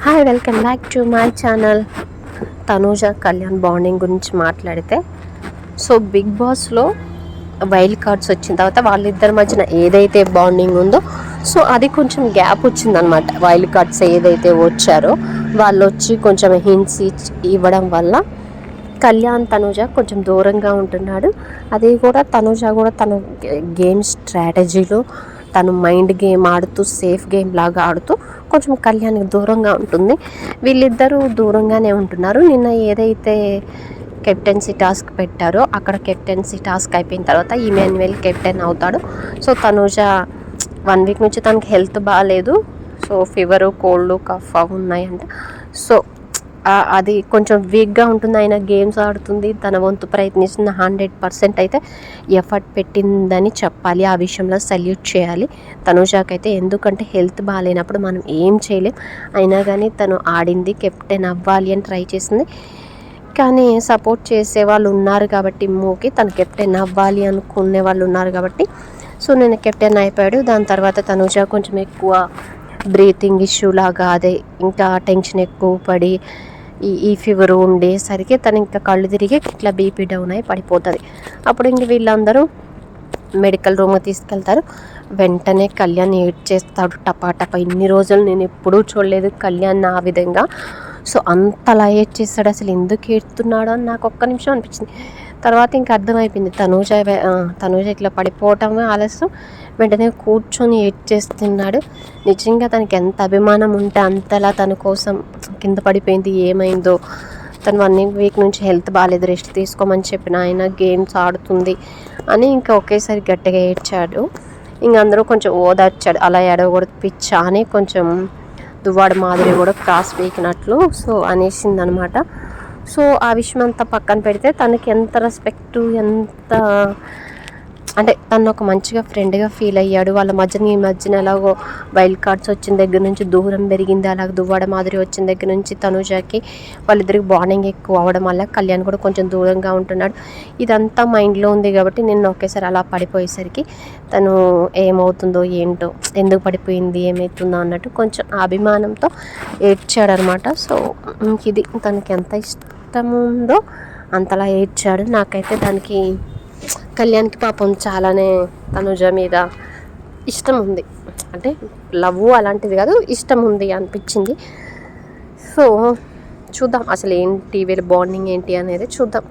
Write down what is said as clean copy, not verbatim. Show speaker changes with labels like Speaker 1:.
Speaker 1: Hi, welcome back to my channel. Tanuja Kalyan bonding గురించి మాట్లాడితే, so big బాస్లో వైల్డ్ కార్డ్స్ వచ్చిన తర్వాత వాళ్ళిద్దరి మధ్యన ఏదైతే బాండింగ్ ఉందో, సో అది కొంచెం గ్యాప్ వచ్చిందనమాట. వైల్డ్ కార్డ్స్ ఏదైతే వచ్చారో వాళ్ళు వచ్చి కొంచెం హింట్స్ ఇవ్వడం వల్ల కళ్యాణ్ తనూజ కొంచెం దూరంగా ఉంటున్నాడు. అది కూడా తనూజ కూడా తన గేమ్ స్ట్రాటజీలో తను మైండ్ గేమ్ ఆడుతూ సేఫ్ గేమ్ లాగా ఆడుతూ కొంచెం కళ్యాణ్కి దూరంగా ఉంటుంది. వీళ్ళిద్దరూ దూరంగానే ఉంటున్నారు. నిన్న ఏదైతే కెప్టెన్సీ టాస్క్ పెట్టారో అక్కడ కెప్టెన్సీ టాస్క్ అయిపోయిన తర్వాత ఇమాన్యుయల్ కెప్టెన్ అవుతాడు. సో తనూజ 1 వీక్ నుంచి తనకి హెల్త్ బాగాలేదు. సో ఫీవరు, కోల్డ్, కఫ్ ఉన్నాయంట. సో అది కొంచెం వీక్గా ఉంటుంది. ఆయన గేమ్స్ ఆడుతుంది, తన వంతు ప్రయత్నిస్తుంది. 100% అయితే ఎఫర్ట్ పెట్టిందని చెప్పాలి. ఆ విషయంలో సల్యూట్ చేయాలి తనూజాకైతే. ఎందుకంటే హెల్త్ బాగాలేనప్పుడు మనం ఏం చేయలేం. అయినా కానీ తను ఆడింది, కెప్టెన్ అవ్వాలి అని ట్రై చేసింది. కానీ సపోర్ట్ చేసే వాళ్ళు ఉన్నారు కాబట్టి మూకి తను కెప్టెన్ అవ్వాలి అనుకునే వాళ్ళు ఉన్నారు కాబట్టి సో నేను కెప్టెన్ అయిపోయాడు. దాని తర్వాత తనూజ కొంచెం ఎక్కువ బ్రీతింగ్ ఇష్యూ లాగా, అదే ఇంకా టెన్షన్ ఎక్కువ పడి ఈ ఫీవర్ ఉండేసరికి తను ఇంకా కళ్ళు తిరిగి ఇట్లా బీపీ డౌన్ అయి పడిపోతుంది. అప్పుడు ఇంక వీళ్ళందరూ మెడికల్ రూమ్కి తీసుకెళ్తారు. వెంటనే కళ్యాణ్ ఏడ్ చేస్తాడు టపా. ఇన్ని రోజులు నేను ఎప్పుడూ చూడలేదు కళ్యాణ్ ఆ విధంగా. సో అంతలా ఏడ్ చేస్తాడు. అసలు ఎందుకు ఏడుతున్నాడో అని నాకు ఒక్క నిమిషం అనిపించింది. తర్వాత ఇంకా అర్థమైపోయింది తనూజ ఇట్లా పడిపోవటమే ఆలస్యం. వెంటనే కూర్చొని ఏడ్ చేస్తున్నాడు. నిజంగా తనకి ఎంత అభిమానం ఉంటే అంతలా తన కోసం కింద పడిపోయింది. ఏమైందో తను 1 వీక్ నుంచి హెల్త్ బాగాలేదు, రెస్ట్ తీసుకోమని చెప్పిన ఆయన గేమ్స్ ఆడుతుంది అని ఇంకా ఒకేసారి గట్టిగా ఏడ్చాడు. ఇంక అందరూ కొంచెం ఓదార్చాడు. అలా ఎడగకూడదు పిచ్చా అని కొంచెం దువ్వాడ మాదిరి కూడా క్రాస్ పీకినట్లు సో అనేసింది అనమాట. సో ఆ విషయం అంతా పక్కన పెడితే తనకి ఎంత రెస్పెక్టు, ఎంత అంటే తను ఒక మంచిగా ఫ్రెండ్గా ఫీల్ అయ్యాడు. వాళ్ళ ఈ మధ్యన ఎలాగో వైల్డ్ కార్డ్స్ వచ్చిన దగ్గర నుంచి దూరం పెరిగింది. అలాగే దువ్వాడ మాదిరి వచ్చిన దగ్గర నుంచి తనూజకి వాళ్ళిద్దరికి బాండింగ్ ఎక్కువ అవ్వడం వల్ల కళ్యాణ్ కూడా కొంచెం దూరంగా ఉంటున్నాడు. ఇదంతా మైండ్లో ఉంది కాబట్టి నిన్న ఒకేసారి అలా పడిపోయేసరికి తను ఏమవుతుందో ఏంటో, ఎందుకు పడిపోయింది, ఏమవుతుందో అన్నట్టు కొంచెం అభిమానంతో ఏడ్చాడనమాట. సో ఇది తనకి ఎంత ఇష్టం ఉందో అంతలా ఏడ్చాడు. నాకైతే దానికి కళ్యాణ్కి పాపం చాలానే తనూజ మీద ఇష్టం ఉంది. అంటే లవ్ అలాంటిది కాదు, ఇష్టం ఉంది అనిపించింది. సో చూద్దాం అసలు ఏంటి వీళ్ళ బాండింగ్ ఏంటి అనేది చూద్దాం.